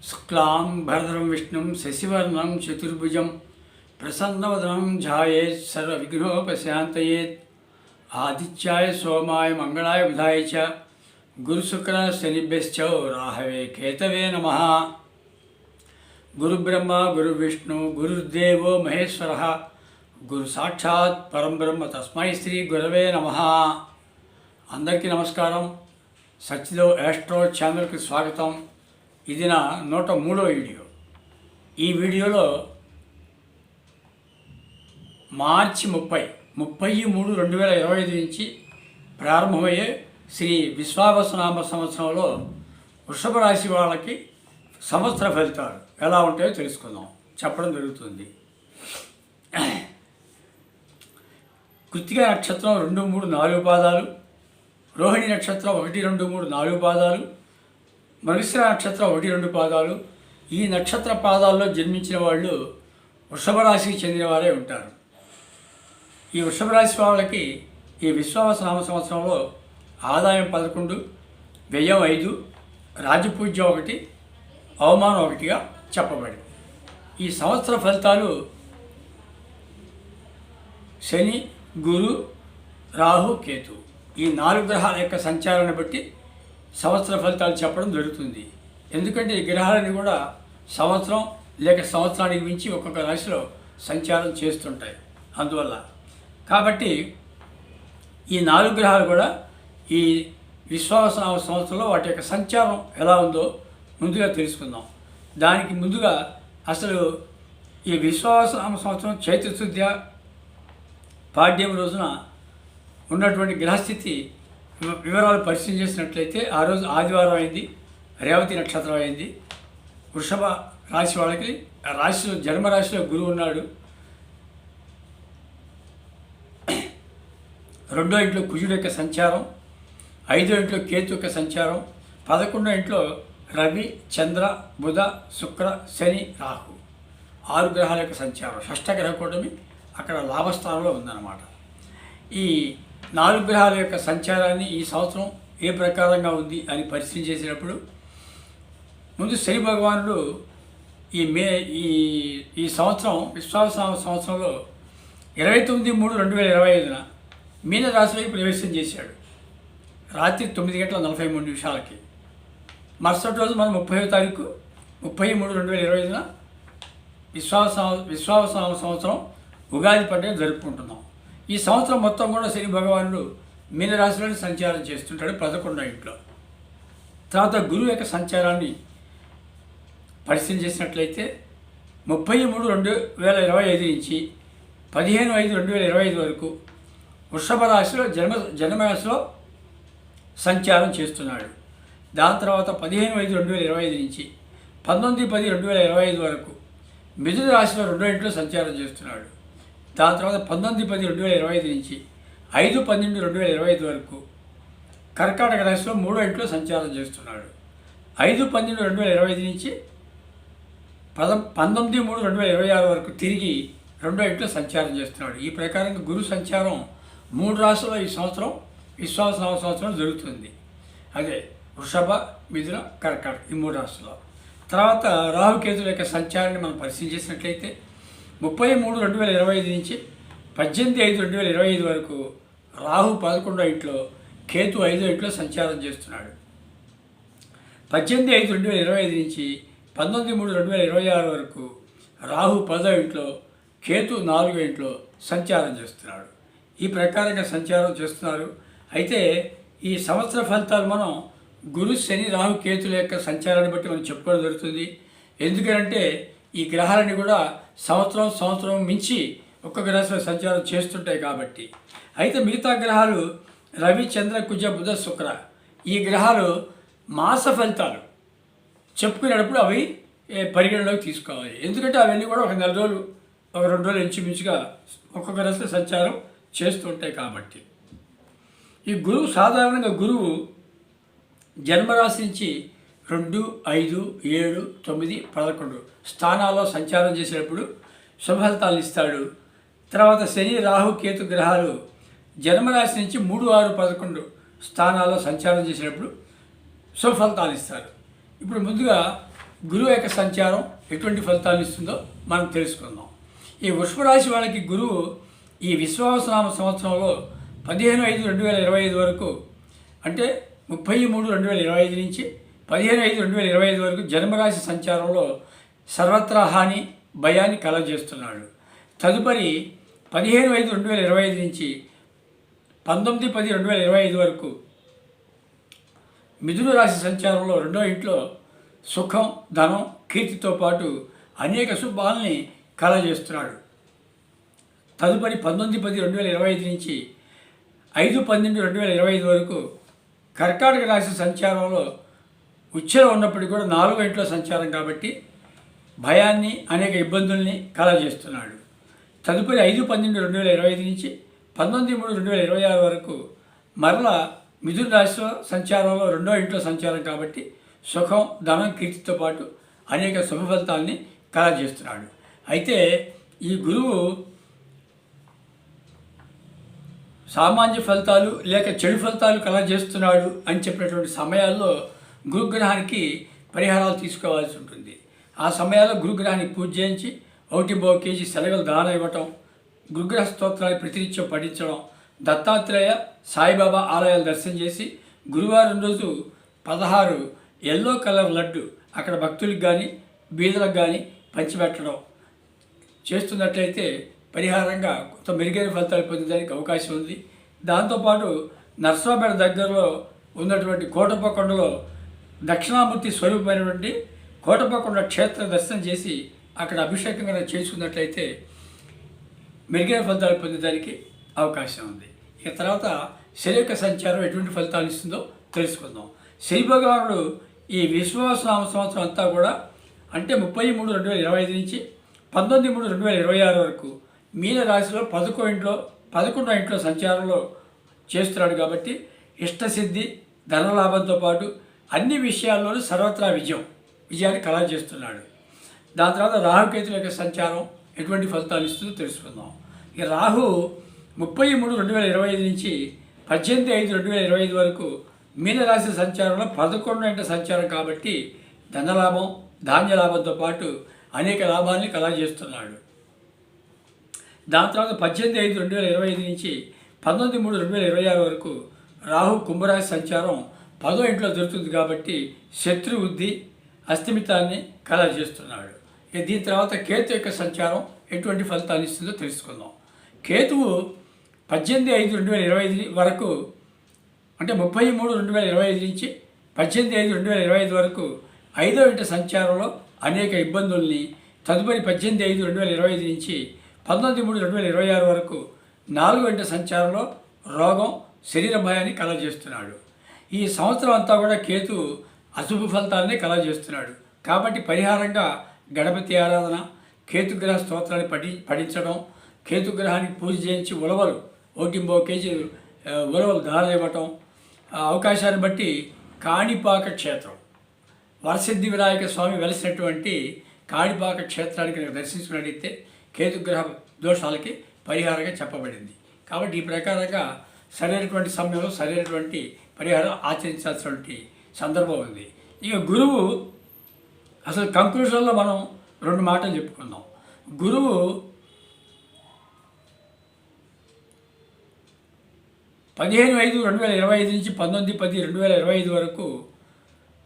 शुक्लां भरधरं विष्णुं शशिवर्णं चतुर्भुजं प्रसन्नवदनं ध्यायेत् सर्वविघ्नोपशान्तयेत् आदित्याय सोमाय मंगलाय बुधाय च गुरुशुक्र शनिभ्यश्च राहवे केतवे नमः। गुरुब्रह्मा गुरुविष्णु गुरुर्देवो महेश्वरः गुरु साक्षात् परम ब्रह्म तस्मै श्री गुरवे नमः। अंदरिकी नमस्कारं। सच्चिदो एस्ट्रो ఛానల్ की स्वागतम। ఇది నా 103వ వీడియో। ఈ వీడియోలో మార్చి 30/3/2025 నుంచి ప్రారంభమయ్యే శ్రీ విశ్వావసునామ సంవత్సరంలో వృషభ రాశి వాళ్ళకి సంవత్సర ఫలితాలు ఎలా ఉంటాయో తెలుసుకుందాం, చెప్పడం జరుగుతుంది। కృత్తిక నక్షత్రం 2, 3, 4 పాదాలు, రోహిణి నక్షత్రం 1, 2, 3, 4 పాదాలు, మృగశిర నక్షత్రం 1, 2 పాదాలు। ఈ నక్షత్ర పాదాల్లో జన్మించిన వాళ్ళు వృషభ రాశికి చెందిన వారే ఉంటారు। ఈ వృషభ రాశి వాళ్ళకి ఈ విశ్వావసునామ సంవత్సరంలో ఆదాయం 11, వ్యయం 5, రాజపూజ్యం 1, అవమానం 1గా చెప్పబడింది। ఈ సంవత్సర ఫలితాలు శని, గురు, రాహు, కేతు ఈ 4 గ్రహాల యొక్క సంచారాన్ని బట్టి సంవత్సర ఫలితాలు చెప్పడం జరుగుతుంది। ఎందుకంటే ఈ గ్రహాలన్నీ కూడా సంవత్సరం లేక సంవత్సరానికి మించి ఒక్కొక్క రాశిలో సంచారం చేస్తుంటాయి అందువల్ల। కాబట్టి ఈ 4 గ్రహాలు కూడా ఈ విశ్వావసునామ సంవత్సరంలో వాటి యొక్క సంచారం ఎలా ఉందో ముందుగా తెలుసుకుందాం। దానికి ముందుగా అసలు ఈ విశ్వావసునామ సంవత్సరం చైత్రశుద్ధ్య పాడ్యం రోజున ఉన్నటువంటి గ్రహస్థితి వివరాలు పరిశీలన చేసినట్లయితే ఆ రోజు ఆదివారం అయింది, రేవతి నక్షత్రం అయింది। వృషభ రాశి వాళ్ళకి రాశిలో జన్మరాశిలో గురువు ఉన్నాడు। 2వ ఇంట్లో కుజుడు యొక్క సంచారం, 5వ ఇంట్లో కేతు యొక్క సంచారం, 11వ ఇంట్లో రవి, చంద్ర, బుధ, శుక్ర, శని, రాహు 6 గ్రహాల యొక్క సంచారం, షష్ఠ గ్రహ కూటమి అక్కడ లాభస్థానంలో ఉందన్నమాట। ఈ 4 గ్రహాల యొక్క సంచారాన్ని ఈ సంవత్సరం ఏ ప్రకారంగా ఉంది అని పరిశీలన చేసినప్పుడు ముందు శని భగవానుడు ఈ సంవత్సరం విశ్వావసునామ సంవత్సరంలో 29/3/2025 మీన రాశిలోకి ప్రవేశం చేశాడు రాత్రి 9:43 మరుసటి రోజు మనం 30వ తారీఖు 30/3/2025 విశ్వావసునామ సంవత్సరం ఉగాది పండుగ జరుపుకుంటున్నాం। ఈ సంవత్సరం మొత్తం కూడా శని భగవానుడు మీనరాశిలోని సంచారం చేస్తుంటాడు 11వ ఇంట్లో। తర్వాత గురువు యొక్క సంచారాన్ని పరిశీలన చేసినట్లయితే 30/3/2025 నుంచి 15/5/2025 వరకు వృషభ రాశిలో జన్మరాశిలో సంచారం చేస్తున్నాడు। దాని తర్వాత 15/5/2025 నుంచి 19/10/2025 వరకు మిథున రాశిలో 2వ ఇంట్లో సంచారం చేస్తున్నాడు। దాని తర్వాత 19/10/2025 నుంచి 5/12/2025 వరకు కర్కాటక రాశిలో 3వ ఇంట్లో సంచారం చేస్తున్నాడు। 5/12/2025 నుంచి 19/3/2026 వరకు తిరిగి 2వ ఇంట్లో సంచారం చేస్తున్నాడు। ఈ ప్రకారంగా గురు సంచారం 3 రాశుల్లో ఈ సంవత్సరం విశ్వావసునామ సంవత్సరం జరుగుతుంది। అదే వృషభ, మిథున, కర్కాటక ఈ 3 రాశుల్లో। తర్వాత రాహుకేతుల యొక్క సంచారాన్ని మనం పరిశీలన చేసినట్లయితే 30/3/2025 నుంచి 18/5/2025 వరకు రాహు 11వ ఇంట్లో, కేతు 5వ ఇంట్లో సంచారం చేస్తున్నాడు। 18/5/2025 నుంచి 19/3/2026 వరకు రాహు 10వ ఇంట్లో, కేతు 4వ ఇంట్లో సంచారం చేస్తున్నాడు। ఈ ప్రకారంగా సంచారం చేస్తున్నారు। అయితే ఈ సంవత్సర ఫలితాలు మనం గురు, శని, రాహు, కేతుల యొక్క సంచారాన్ని బట్టి మనం చెప్పుకోవడం జరుగుతుంది। ఎందుకంటే ఈ గ్రహాలన్నీ కూడా సంవత్సరం మించి ఒక్కొక్క రాశిలో సంచారం చేస్తుంటాయి కాబట్టి। అయితే మిగతా గ్రహాలు రవి, చంద్ర, కుజ, బుధ, శుక్ర ఈ గ్రహాలు మాస ఫలితాలు చెప్పుకునేటప్పుడు అవి పరిగణలోకి తీసుకోవాలి। ఎందుకంటే అవన్నీ కూడా ఒక 4 రోజులు, ఒక 2 రోజులు ఇంచుమించుగా ఒక్కొక్క రాశిలో సంచారం చేస్తుంటాయి కాబట్టి। ఈ గురువు సాధారణంగా జన్మరాశి నుంచి 2, 5, 7, 9, 11 స్థానాల్లో సంచారం చేసేటప్పుడు శుభఫలితాలు ఇస్తాడు। తర్వాత శని, రాహు, కేతు గ్రహాలు జన్మరాశి నుంచి 3, 6, 11 స్థానాల్లో సంచారం చేసేటప్పుడు శుభఫలితాలు ఇస్తారు। ఇప్పుడు ముందుగా గురువు యొక్క సంచారం ఎటువంటి ఫలితాలు ఇస్తుందో మనం తెలుసుకుందాం. ఈ వృషభ రాశి వాళ్ళకి గురువు ఈ విశ్వావసనామ సంవత్సరంలో 15/5/2025 వరకు, అంటే 30/3/2025 నుంచి 15/5/2025 వరకు జన్మరాశి సంచారంలో సర్వత్రా హాని భయాన్ని కలగజేస్తున్నాడు. తదుపరి 15/5/2025 నుంచి 19/10/2025 వరకు మిథున రాశి సంచారంలో రెండో ఇంట్లో సుఖం, ధనం, కీర్తితో పాటు అనేక శుభాలని కలగజేస్తున్నాడు. తదుపరి 19/10/2025 నుంచి 5/12/2025 వరకు కర్కాటక రాశి సంచారంలో ఉచ్చలో ఉన్నప్పటికీ కూడా నాలుగో ఇంట్లో సంచారం కాబట్టి భయాన్ని, అనేక ఇబ్బందుల్ని కలగజేస్తున్నాడు. తదుపరి 5/12/2025 నుంచి 19/3/2026 వరకు మరలా మిథున రాశిలో సంచారంలో రెండో ఇంట్లో సంచారం కాబట్టి సుఖం, ధనం, కీర్తితో పాటు అనేక శుభ ఫలితాలని కలగజేస్తున్నాడు. అయితే ఈ గురువు సామాన్య ఫలితాలు లేక చెడు ఫలితాలు కలగజేస్తున్నాడు అని చెప్పినటువంటి సమయాల్లో గురుగ్రహానికి పరిహారాలు తీసుకోవాల్సి ఉంటుంది. ఆ సమయాల్లో గురుగ్రహానికి పూజ చేయించి 1 కేజీ శనగలు దానం ఇవ్వటం, గురుగ్రహ స్తోత్రాన్ని ప్రతినిత్యం పఠించడం, దత్తాత్రేయ, సాయిబాబా ఆలయాలు దర్శనం చేసి గురువారం రోజు 16 ఎల్లో కలర్ లడ్డు అక్కడ భక్తులకు కానీ బీదలకు కానీ పంచిపెట్టడం చేస్తున్నట్లయితే పరిహారంగా కొంత మెరుగైన ఫలితాలు పొందడానికి అవకాశం ఉంది. దాంతోపాటు నర్సరావుపేట దగ్గరలో ఉన్నటువంటి కోటప్పకొండలో దక్షిణామూర్తి స్వరూపమైనటువంటి కోటప్పకొండ క్షేత్ర దర్శనం చేసి అక్కడ అభిషేకం కనుక చేసుకున్నట్లయితే మెరుగైన ఫలితాలు పొందడానికి అవకాశం ఉంది. ఇక తర్వాత శని యొక్క సంచారం ఎటువంటి ఫలితాలు ఇస్తుందో తెలుసుకుందాం. శని భగవానుడు ఈ విశ్వావసనామ సంవత్సరం అంతా కూడా, అంటే 30/3/2025 నుంచి 19/3/2026 వరకు మీన రాశిలో 11వ ఇంట్లో సంచారంలో చేస్తున్నాడు కాబట్టి ఇష్టసిద్ధి, ధనలాభంతో పాటు అన్ని విషయాల్లోనూ సర్వత్రా విజయాన్ని కలగజేస్తున్నాడు. దాని తర్వాత రాహుకేతుల యొక్క సంచారం ఎటువంటి ఫలితాలు ఇస్తుందో తెలుసుకుందాం. ఈ రాహు 30/3/2025 నుంచి 18/5/2025 వరకు మీనరాశి సంచారంలో 11వ ఇంట సంచారం కాబట్టి ధనలాభం, ధాన్య లాభంతో పాటు అనేక లాభాలని కలగజేస్తున్నాడు. దాని తర్వాత 18/5/2025 నుంచి 19/3/2026 వరకు రాహు కుంభరాశి సంచారం 10వ ఇంట్లో జరుగుతుంది కాబట్టి శత్రు వృద్ధి, అస్థిమితాన్ని కలగజేస్తున్నాడు. ఇక దీని తర్వాత కేతు యొక్క సంచారం ఎటువంటి ఫలితాలు ఇస్తుందో తెలుసుకుందాం. కేతువు 18/5/2025 వరకు, అంటే 33/2025 నుంచి 18/5/2025 వరకు 5వ ఇంట సంచారంలో అనేక ఇబ్బందుల్ని, తదుపరి 18/5/2025 నుంచి 19/3/2026 వరకు 4వ ఇంట సంచారంలో రోగం, శరీర భయాన్ని కలగజేస్తున్నాడు. ఈ సంవత్సరం అంతా కూడా కేతు అశుభ ఫలితాలనే కలగజేస్తున్నాడు. కాబట్టి పరిహారంగా గణపతి ఆరాధన, కేతుగ్రహ స్తోత్రాన్ని పఠించడం, కేతుగ్రహానికి పూజ చేయించి ఉలవలు 1 కేజీ ఉలవలు దానం ఇవ్వటం, అవకాశాన్ని బట్టి కాణిపాక క్షేత్రం, వరసిద్ధి వినాయక స్వామి వెలిసినటువంటి కాణిపాక క్షేత్రానికి దర్శించుకున్నట్లయితే కేతుగ్రహ దోషాలకి పరిహారంగా చెప్పబడింది. కాబట్టి ఈ ప్రకారంగా సరైనటువంటి సమయంలో సరైనటువంటి పరిహారం ఆచరించాల్సినటువంటి సందర్భం ఉంది. ఇక గురువు అసలు కంక్లూషన్లో మనం 2 మాటలు చెప్పుకుందాం. గురువు 15/5/2025 నుంచి 19/10/2025 వరకు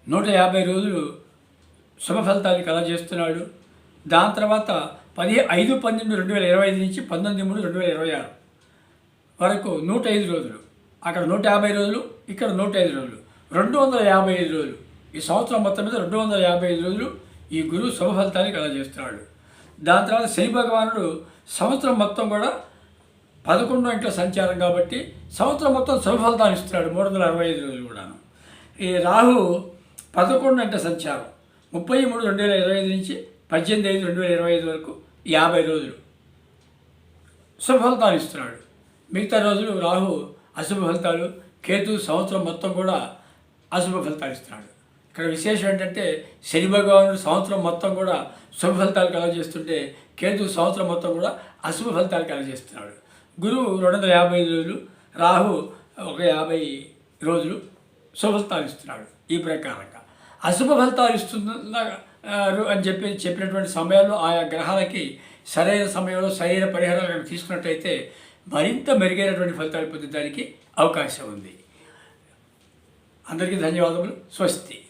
150 రోజులు శుభ ఫలితాన్ని కలగజేస్తున్నాడు. దాని తర్వాత 5/12/2025 నుంచి 19/3/2026 వరకు 105 రోజులు, అక్కడ 150 రోజులు, ఇక్కడ 105 రోజులు, 255 రోజులు. ఈ సంవత్సరం మొత్తం మీద 255 రోజులు ఈ గురువు శుభ ఫలితాన్ని కలగజేస్తున్నాడు. దాని తర్వాత శని భగవానుడు సంవత్సరం మొత్తం కూడా 11వ ఇంట్లో సంచారం కాబట్టి సంవత్సరం మొత్తం శుభ ఫలితాన్ని ఇస్తున్నాడు 365 రోజులు కూడాను. ఈ రాహు 11వ ఇంట సంచారం 30/3/2025 నుంచి 18/5/2025 వరకు 50 రోజులు శుభ ఫలితాలు ఇస్తున్నాడు. మిగతా రోజులు రాహు అశుభ ఫలితాలు, కేతు సంవత్సరం మొత్తం కూడా అశుభ ఫలితాలు ఇస్తున్నాడు. ఇక్కడ విశేషం ఏంటంటే శని భగవానుడు సంవత్సరం మొత్తం కూడా శుభ ఫలితాలు కలగజేస్తుంటే కేతు సంవత్సరం మొత్తం కూడా అశుభ ఫలితాలు కలగజేస్తున్నాడు. గురువు 255 రోజులు, రాహు 50 రోజులు శుభ ఫలితాలు ఇస్తున్నాడు. ఈ ప్రకారంగా అశుభ ఫలితాలు ఇస్తున్న అని చెప్పినటువంటి సమయాల్లో ఆయా గ్రహాలకి సరైన సమయంలో సరైన పరిహారాలను తీసుకున్నట్టయితే మరింత మెరుగైనటువంటి ఫలితాలు పొందడానికి అవకాశం ఉంది. అందరికీ ధన్యవాదములు. స్వస్తి.